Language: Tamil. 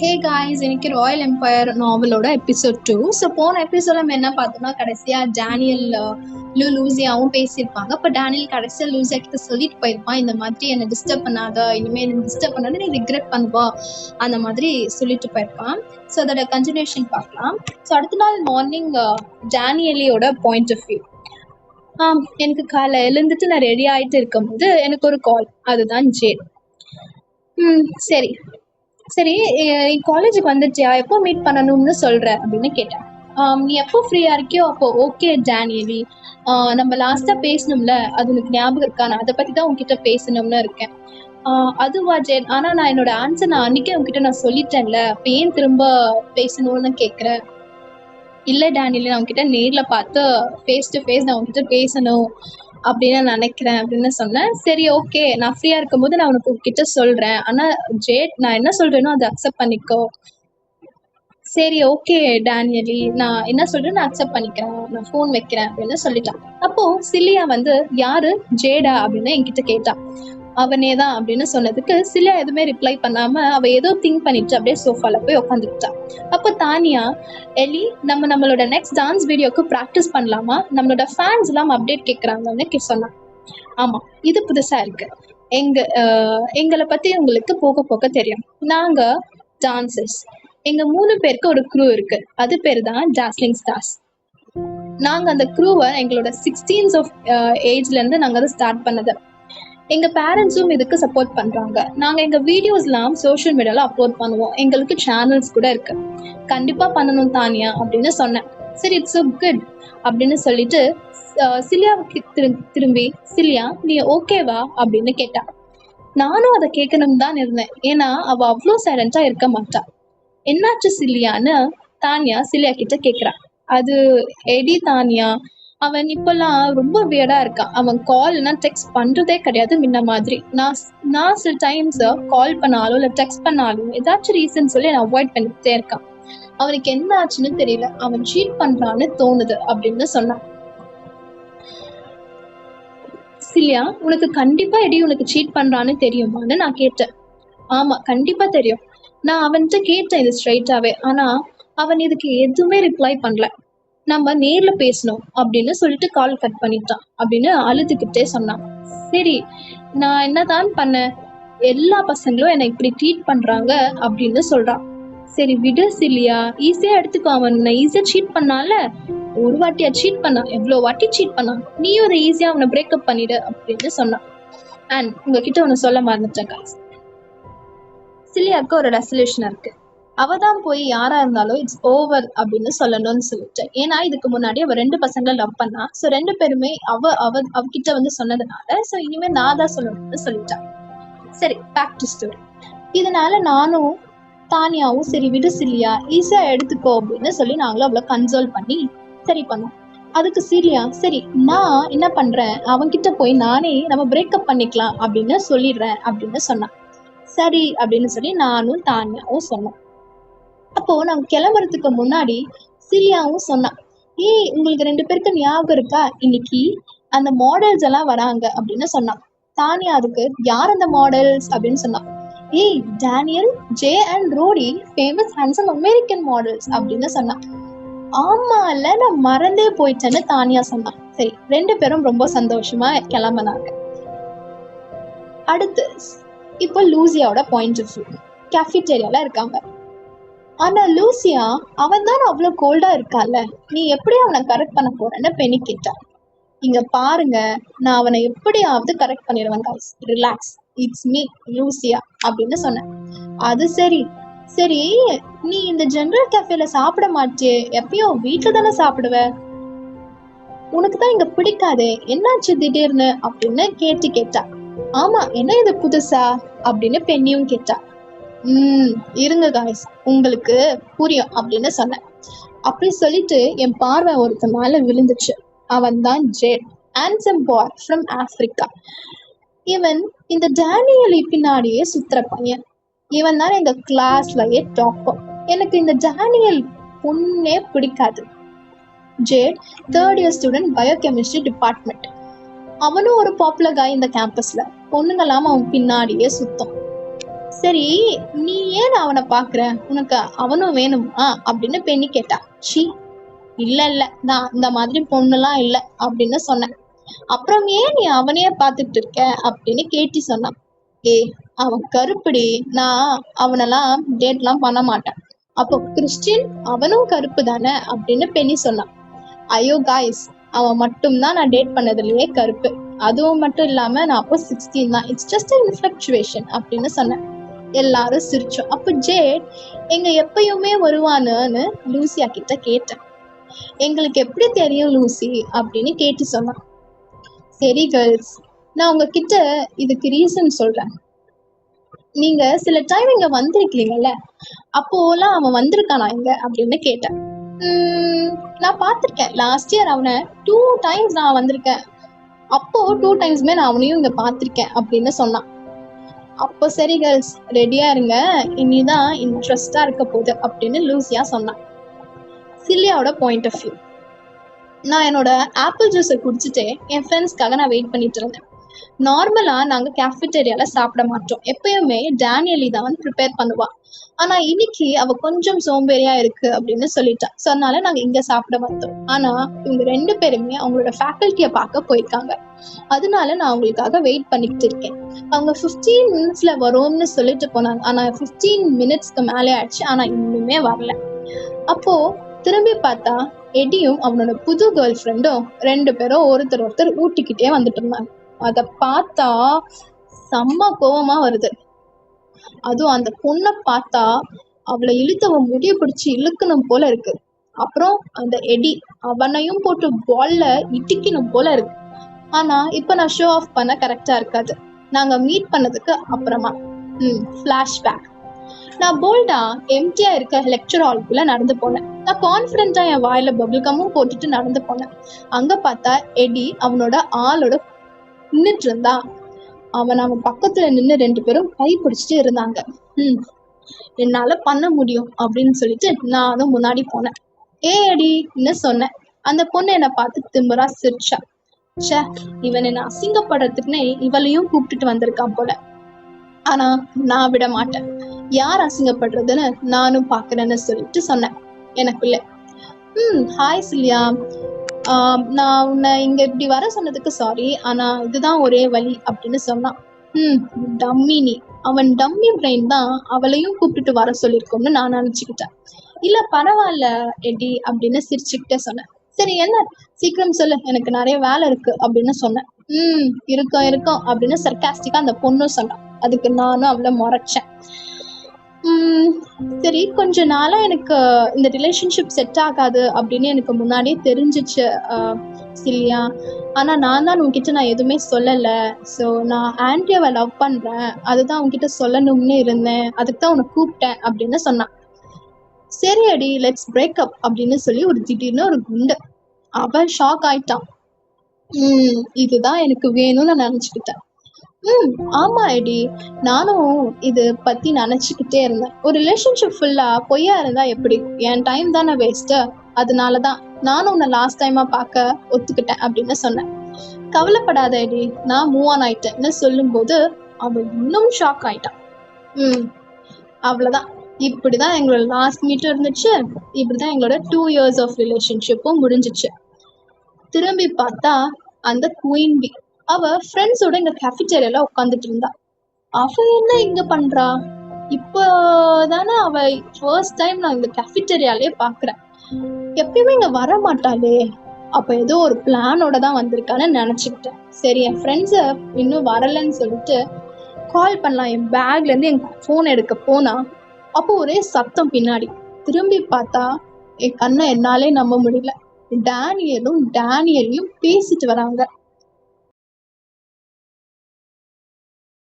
ஹே காய்ஸ், இன்னைக்கு ராயல் எம்பயர் நாவலோட எபிசோட் 2. ஸோ போன எபிசோட நம்ம என்ன பார்த்தோம்னா, கடைசியா டேனியல் லூசியாவும் பேசியிருப்பாங்க. அப்போ டேனியல் கடைசியா லூசியா கிட்ட சொல்லிட்டு போயிருப்பான், இந்த மாதிரி என்னை டிஸ்டர்ப் பண்ணாத, இனிமேல் என்ன டிஸ்டர்ப் பண்ணாத, நீ ரிக்ரெட் பண்ணுவா, அந்த மாதிரி சொல்லிட்டு போயிருப்பான். ஸோ அதோட கண்டினியூஷன் பார்க்கலாம். ஸோ அடுத்த நாள் மார்னிங் டேனியலியோட பாயிண்ட் ஆஃப் வியூ. எனக்கு காலை எழுந்துட்டு நான் ரெடி ஆகிட்டு இருக்கும்போது எனக்கு ஒரு கால். அதுதான் ஜேட். சரி சரி நீ காலேஜுக்கு வந்துட்டியா, எப்போ மீட் பண்ணணும்னு சொல்ற அப்படின்னு கேட்டேன். நீ எப்போ ஃப்ரீயா இருக்கியோ அப்போ ஓகே டேனியலி, நம்ம லாஸ்டா பேசணும்ல, அது உனக்கு ஞாபகம் இருக்கா? நான் அதை பத்தி தான் உன்கிட்ட பேசணும்னு இருக்கேன். அதுவா ஜேன், ஆனா நான் என்னோட ஆன்சர் நான் அன்னைக்கே உன்கிட்ட நான் சொல்லிட்டேன்ல, அப்ப ஏன் திரும்ப பேசணும்னு கேட்குறேன்? இல்லை டேனியலி, நான் உன்கிட்ட நேர்ல பார்த்து ஃபேஸ் டு ஃபேஸ் நான் உன்கிட்ட பேசணும் அப்படின்னு நினைக்கிறேன் அப்படின்னு சொன்னேன். சரி ஓகே, நான் ஃப்ரீயா இருக்கும்போது நான் உனக்கு கிட்ட சொல்றேன், ஆனா ஜேட் நான் என்ன சொல்றேனோ அதை அக்செப்ட் பண்ணிக்கோ. சரி ஓகே டேனியலி, நான் என்ன சொல்றேன் நான் அக்செப்ட் பண்ணிக்கிறேன், நான் ஃபோன் வைக்கிறேன் அப்படின்னு சொல்லிட்டான். அப்போ சிலியா வந்து யாரு ஜேடா அப்படின்னு என்கிட்ட கேட்டான். அவனே தான் அப்படின்னு சொன்னதுக்கு சிலியா எதுவுமே ரிப்ளை பண்ணாம அவ ஏதோ திங்க் பண்ணிட்டு அப்படியே சோஃபால போய் உட்காந்துக்கிட்டான். அப்போ தானியா, எலி நம்மளோட நெக்ஸ்ட் டான்ஸ் வீடியோக்கு ப்ராக்டிஸ் பண்ணலாமா, நம்மளோட ஃபேன்ஸ் எல்லாம் அப்டேட் கேட்குறாங்கன்னு சொன்னான். ஆமா, இது புதுசா இருக்கு. எங்களை பத்தி உங்களுக்கு போக போக தெரியும். நாங்க டான்சர்ஸ், எங்க 3 பேருக்கு ஒரு க்ரூ இருக்கு, அது பேரு தான் டாஸ்லிங் ஸ்டார்ஸ். நாங்க அந்த க்ரூவை எங்களோட 16s ஆஃப் ஏஜ்ல இருந்து நாங்க அதை ஸ்டார்ட் பண்ணது. எங்க பேரண்ட்ஸும் இதுக்கு சப்போர்ட் பண்றாங்க. நாங்க எங்க வீடியோஸ்லாம் சோஷியல் மீடியால அப்லோட் பண்ணுவோம், எங்களுக்கு சேனல்ஸ் கூட இருக்கு. கண்டிப்பா பண்ணணும் தானியா அப்படின்னு சொன்னேன். சரி இட்ஸ் so குட் அப்படின்னு சொல்லிட்டு சிலியாவுக்கு திரும்பி சிலியா நீ ஓகேவா அப்படின்னு கேட்டா. நானும் அதை கேட்கணும் தான் இருந்தேன், ஏன்னா அவ அவ்வளோ சைலண்டா இருக்க மாட்டா. என்னாச்சு சிலியான்னு தானியா சிலியா கிட்ட கேக்குறா. அது எடி தானியா, அவன் இப்பெல்லாம் ரொம்ப வியர்டா இருக்கான். அவன் கால்னா டெக்ஸ்ட் பண்றதே கிடையாது முன்ன மாதிரி. நான் சில டைம்ஸ் கால் பண்ணாலும் இல்லை டெக்ஸ்ட் பண்ணாலும் ஏதாச்சும் ரீசன் சொல்லி நான் அவாய்ட் பண்ணிட்டே இருக்கான். அவனுக்கு என்ன ஆச்சுன்னு தெரியல, அவன் சீட் பண்றான்னு தோணுது அப்படின்னு சொன்னான். சிலியா, உனக்கு கண்டிப்பா எடி உனக்கு சீட் பண்றான்னு தெரியுமான்னு நான் கேட்டேன். ஆமா கண்டிப்பா தெரியும், நான் அவன்கிட்ட கேட்டேன் இது ஸ்ட்ரைட்டாவே, ஆனா அவன் இதுக்கு எதுவுமே ரிப்ளை பண்ணல. நம்ம நேர்ல பேசணும் அப்படின்னு சொல்லிட்டு கால் கட் பண்ணிட்டான் அப்படின்னு அழுதுகிட்டே சொன்னான். சரி நான் என்னதான் பண்ணேன், எல்லா பசங்களும் என்னை இப்படி ட்ரீட் பண்றாங்க அப்படின்னு சொல்றான். சரி விடு சிலியா, ஈஸியா எடுத்துக்கோ, அவன் ஈஸியா சீட் பண்ணால, ஒரு வாட்டியா சீட் பண்ணா, எவ்வளவு வாட்டி சீட் பண்ணான், நீயும் அதை ஈஸியா அவனை பிரேக்கப் பண்ணிடு அப்படின்னு சொன்னான். அண்ட் உங்ககிட்ட ஒண்ணு சொல்ல மறந்துட்டேன் guys, சிலியாவுக்கு ஒரு ரெசல்யூஷன் இருக்கு. அவதான் போய் யாரா இருந்தாலும் இட்ஸ் ஓவர் அப்படின்னு சொல்லணும்னு சொல்லிட்டு, ஏன்னா இதுக்கு முன்னாடி அவ 2 பசங்களை லவ் பண்ணா. ஸோ 2 பேருமே அவகிட்ட வந்து சொன்னதுனால ஸோ இனிமே நான் தான் சொல்லணும்னு சொல்லிட்டான். சரி பேக் டு ஸ்டோரி. இதனால நானும் தானியாவும் சரி விடு சிலியா, ஈஸியா எடுத்துக்கோ அப்படின்னு சொல்லி நாங்களும் அவளை கன்சோல் பண்ணி சரி பண்ணோம். அதுக்கு சிலியா, சரி நான் என்ன பண்றேன், அவன்கிட்ட போய் நானே நம்ம பிரேக்கப் பண்ணிக்கலாம் அப்படின்னு சொல்லிடுறேன் அப்படின்னு சொன்னான். சரி அப்படின்னு சொல்லி நானும் தானியாவும் சொன்னோம். அப்போ நாங்க கிளம்புறதுக்கு முன்னாடி சிலியாவும் சொன்னான், ஏய் உங்களுக்கு 2 பேருக்கு ஞாபகம் இருக்கா, இன்னைக்கு அந்த மாடல்ஸ் எல்லாம் வராங்க அப்படின்னு சொன்னான். தானியா அதுக்கு யார் அந்த மாடல்ஸ் அப்படின்னு சொன்னான். ஏய் Daniel, Jay and Rody, famous handsome American models அப்படின்னு சொன்னான். ஆமா இல்ல, நான் மறந்தே போயிட்டேன்னு தானியா சொன்னான். சரி 2 பேரும் ரொம்ப சந்தோஷமா கிளம்பினாங்க. அடுத்து இப்போ லூசியாவோட பாயிண்ட் ஆஃப் வியூ. கேஃபிடேரியால இருக்காங்க. ஆனா லூசியா, அவன் தான் அவ்வளவு கோல்டா இருக்கால, நீ எப்படி அவனை கரெக்ட் பண்ண போறேன்னு பெனி கேட்டான். இங்க பாருங்க, நான் அவனை எப்படியாவது கரெக்ட் பண்ணிடுவேன் guys, relax, it's me Lucia அப்படின்னு சொன்னேன். அது சரி சரி, நீ இந்த ஜெனரல் கேஃபேல சாப்பிட மாட்டியே, எப்பயும் வீட்டுல தானே சாப்பிடுவ, உனக்கு தான் இங்க பிடிக்காதே, என்னாச்சு திடீர்னு அப்படின்னு கேட்டா. ஆமா என்ன இது புதுசா அப்படின்னு பெண்ணியும் கேட்டா. இருங்க காய்ஸ், உங்களுக்கு புரியும் அப்படின்னு சொன்னேன். அப்படி சொல்லிட்டு என் பார்வை ஒருத்த மேல விழுந்துச்சு. அவன் தான் ஜேட், ஹேண்ட்ஸம் பாய் ஃப்ரம் ஆப்பிரிக்கா. இவன் இந்த டேனியலி பின்னாடியே சுத்துற பையன். இவன் தான் எங்க கிளாஸ்லயே டாப்பர். எனக்கு இந்த டேனியல் பொண்ணே பிடிக்காது. Jade 3rd year student, biochemistry department. அவனும் ஒரு பாப்புலர் காய் இந்த கேம்பஸ்ல, பொண்ணுங்களாம அவன் பின்னாடியே சுத்தம். சரி, நீ ஏன் அவனை பாக்குற, உனக்கு அவனும் வேணுமா அப்படின்னு பெண்ணி கேட்டா. சி, இல்ல நான் இந்த மாதிரி பொண்ணுலாம் இல்ல அப்படின்னு சொன்னேன். அப்புறம் ஏன் நீ அவனையே பாத்துட்டு இருக்க அப்படின்னு கேட்டி சொன்னான். ஏய், அவன் கருப்புடி, நான் அவனெல்லாம் டேட்லாம் பண்ண மாட்டேன். அப்போ கிறிஸ்டின் அவனும் கருப்பு தானே அப்படின்னு பெண்ணி சொன்னான். ஐயோ காய்ஸ், அவன் மட்டும்தான் நான் டேட் பண்ணதுலயே கருப்பு. அதுவும் மட்டும் இல்லாம நான் அப்போ 16 தான். இட்ஸ் ஜஸ்ட் இன்ஃபிளக்சுவேஷன் அப்படின்னு சொன்னேன். எல்லாரும் சிரிச்சோம். அப்ப ஜேட் எங்க எப்பயுமே வருவானுன்னு லூசியா கிட்ட கேட்டேன். எங்களுக்கு எப்படி தெரியும் லூசி அப்படின்னு கேட்டு சொன்னான். சரி கேர்ள்ஸ், நான் உங்ககிட்ட இதுக்கு ரீசன் சொல்றேன். நீங்க சில டைம் இங்க வந்திருக்கீங்கல்ல, அப்போலாம் அவன் வந்திருக்கானா இங்க அப்படின்னு கேட்டேன். நான் பார்த்திருக்கேன். லாஸ்ட் இயர் அவனை 2 times நான் வந்திருக்கேன். அப்போ 2 timesமே நான் அவனையும் இங்க பார்த்திருக்கேன் அப்படின்னு சொன்னான். அப்போ சரி கேர்ள்ஸ், ரெடியா இருங்க, இனிதான் இன்ட்ரெஸ்டா இருக்க போகுது அப்படின்னு லூசியா சொன்னான். சில்லியாவோட பாயிண்ட் ஆஃப் வியூ. நான் என்னோட ஆப்பிள் ஜூஸை குடிச்சிட்டு என் ஃப்ரெண்ட்ஸ்க்காக நான் வெயிட் பண்ணிட்டு இருந்தேன். நார்மலா நாங்க கேஃபிடேரியால சாப்பிட மாட்டோம். எப்பயுமே டேனியலி தான் ப்ரிப்பேர் பண்ணுவா. ஆனா இன்னைக்கு அவ கொஞ்சம் சோம்பேறியா இருக்கு அப்படின்னு சொல்லிட்டா. ஸோ அதனால நாங்க இங்க சாப்பிட வந்தோம். ஆனா இவங்க 2 பேருமே அவங்களோட ஃபேக்கல்ட்டியை பார்க்க போயிருக்காங்க. அதனால நான் அவங்களுக்காக வெயிட் பண்ணிக்கிட்டு இருக்கேன். அவங்க 15 minutesல வரும்னு சொல்லிட்டு போனாங்க. ஆனா 15 minutesக்கு மேலே ஆயிடுச்சு. ஆனா இன்னுமே வரல. அப்போ திரும்பி பார்த்தா எடியும் அவனோட புது கேர்ள் ஃப்ரெண்டும் 2 பேரும் ஒருத்தர் ஊட்டிக்கிட்டே வந்துட்டு இருந்தாங்க. அத பார்த்தா செம்ம கோவமா வருது. அதுவும் அந்த பொண்ணை பார்த்தா அவளை இழுத்தவ முடிய பிடிச்சி இழுக்கணும் போல இருக்கு. அப்புறம் அந்த எடி அவனையும் போட்டு பால்ல இட்டிக்கணும் போல இருக்கு. ஆனா இப்ப நான் ஷோ ஆஃப் பண்ண கரெக்டா இருக்காது. நாங்க மீட் பண்ணதுக்கு அப்புறமா ஃபிளாஷ்பேக். நான் போல்டா எம்டியா இருக்க லெக்சர் ஹாலுக்குள்ள நடந்து போனேன். நான் கான்ஃபிடென்ட்டா என் வாயில பபிள் கம்மும் போட்டுட்டு நடந்து போனேன். அங்க பார்த்தா எடி அவனோட ஆளோட நின்றுட்டு இருந்தா. அவன் பக்கத்துல நின்று 2 பேரும் கை பிடிச்சிட்டு இருந்தாங்க. என்னால பண்ண முடியும் அப்படின்னு சொல்லிட்டு நானும் முன்னாடி போனேன். அடின்னு சொன்னேன். அந்த பொண்ணு என்னை பார்த்து திமிரா சிரிச்சா. ச்சே, இவன் என்ன அசிங்கப்படுறதுக்குன்னே இவளையும் கூப்பிட்டுட்டு வந்திருக்கான் போல. ஆனா நான் விட மாட்டேன். யார் அசிங்கப்படுறதுன்னு நானும் பாக்குறேன்னு சொல்லிட்டு சொன்னேன் எனக்குள்ள. ஹாய் சில்லியா, நான் உன்னை இங்க இப்படி வர சொன்னதுக்கு சாரி, ஆனா இதுதான் ஒரே வழி அப்படின்னு சொன்னான். டம்மி நீ. அவன் டம்மி பிரெயின் தான் அவளையும் கூப்பிட்டுட்டு வர சொல்லியிருக்கோம்னு நான் நினைச்சுக்கிட்டேன். இல்ல பரவாயில்ல எடி அப்படின்னு சிரிச்சுக்கிட்டே சொன்னேன். சரி என்ன, சீக்கிரம் சொல்லு, எனக்கு நிறைய வேலை இருக்கு அப்படின்னு சொன்னேன். இருக்கும் அப்படின்னு சர்காஸ்டிக்கா அந்த பொண்ணும் சொன்னான். அதுக்கு நானும் அவளை முறைச்சேன். சரி, கொஞ்ச நாளா எனக்கு இந்த ரிலேஷன்ஷிப் செட் ஆகாது அப்படின்னு எனக்கு முன்னாடியே தெரிஞ்சிச்சு சில்லியா. ஆனா நான் தான் உன்கிட்ட நான் எதுவுமே சொல்லல. ஸோ நான் ஆன்டியாவை லவ் பண்றேன், அதுதான் உன்கிட்ட சொல்லணும்னு இருந்தேன், அதுக்கு தான் உன்னை கூப்பிட்டேன் அப்படின்னு சொன்னான். சரி அடி, லெட்ஸ் பிரேக் அப் அப்படின்னு சொல்லி ஒரு திடீர்னு ஒரு குண்டு. அவன் ஷாக் ஆயிட்டான். இதுதான் எனக்கு வேணும்னு நான் நினைச்சுக்கிட்டேன். ஆமா எடி, நானும் இது பத்தி நினைச்சுக்கிட்டே இருந்தேன். ஒரு ரிலேஷன்ஷிப் ஃபுல்லா பொய்யா இருந்தா எப்படி? என் டைம் தானே வேஸ்ட். அதனாலதான் நானும் உன்னை லாஸ்ட் டைமா பார்க்க ஒத்துக்கிட்டேன் அப்படின்னு சொன்னேன். கவலைப்படாத எடி, நான் மூவ் ஆன் ஆயிட்டேன்னு சொல்லும் போது அவன் இன்னும் ஷாக் ஆயிட்டான். அவ்வளவுதான். இப்படிதான் எங்களோட லாஸ்ட் மீட்டும் இருந்துச்சு. இப்படிதான் எங்களோட 2 years ஆஃப் ரிலேஷன்ஷிப்பும் முடிஞ்சிச்சு. திரும்பி பார்த்தா அந்த குயின் பி அவ ஃப்ரெண்ட்ஸோட இங்க கேஃபிடேரியால உட்காந்துட்டு இருந்தா. அவ என்ன இங்க பண்றா? இப்போதானே அவ ஃபர்ஸ்ட் டைம் நான் இந்த கேஃபிடேரியாலே பாக்குறேன். எப்பயுமே இங்க வர மாட்டாளே. அப்ப ஏதோ ஒரு பிளானோட தான் வந்திருக்கான்னு நினைச்சுக்கிட்டேன். சரி, என் ஃப்ரெண்ட்ஸ இன்னும் வரலன்னு சொல்லிட்டு கால் பண்ணலாம் என் பேக்ல இருந்து என் போன் எடுக்க போனா, அப்போ ஒரே சத்தம் பின்னாடி. திரும்பி பார்த்தா என் கண்ணை என்னாலே நம்ப முடியல. டேனியலையும் பேசிட்டு வராங்க.